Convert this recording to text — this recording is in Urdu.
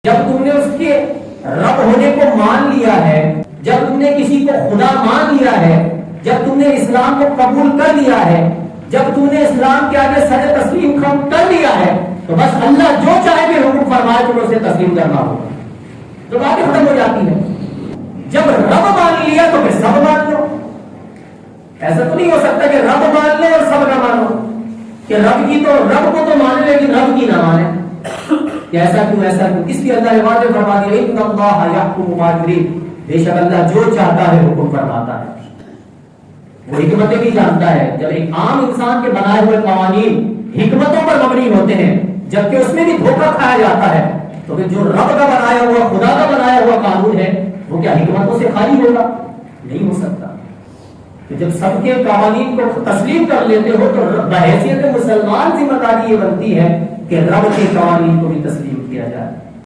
جب تم نے اس کے رب ہونے کو مان لیا ہے، جب تم نے کسی کو خدا مان لیا ہے، جب تم نے اسلام کو قبول کر لیا ہے، جب تم نے اسلام کے آگے سر تسلیم خم کر لیا ہے، تو بس اللہ جو چاہے بھی حکم فرمائے تمہیں اسے تسلیم کرنا ہوگا، تو باتیں ختم ہو جاتی ہیں۔ جب رب مان لیا تو پھر سب مان لو۔ ایسا تو نہیں ہو سکتا کہ رب مان لے اور سب نہ مانو، کہ رب کو تو مانے لیکن رب کی نہ مانے، کہ ایسا کیوں ایسا کیوں؟ اس لیے اللہ نے واضح فرما دیا ان اللہ یحکم ما یرید، بے شک اللہ جو چاہتا ہے حکم فرماتا ہے، وہ حکمتیں بھی جانتا ہے۔ جب ایک عام انسان کے بنائے ہوئے قوانین حکمتوں پر مبنی ہوتے ہیں جبکہ اس میں بھی دھوکہ کھایا جاتا ہے، تو پھر جو رب کا بنایا ہوا خدا کا بنایا ہوا قانون ہے وہ کیا حکمتوں سے خالی ہوگا؟ نہیں ہو سکتا۔ تو جب سب کے قوانین کو تسلیم کر لیتے ہو تو بحیثیت مسلمان ذمہ داری یہ بنتی ہے کہ رب کے قوانین کو بھی تسلیم کیا جائے۔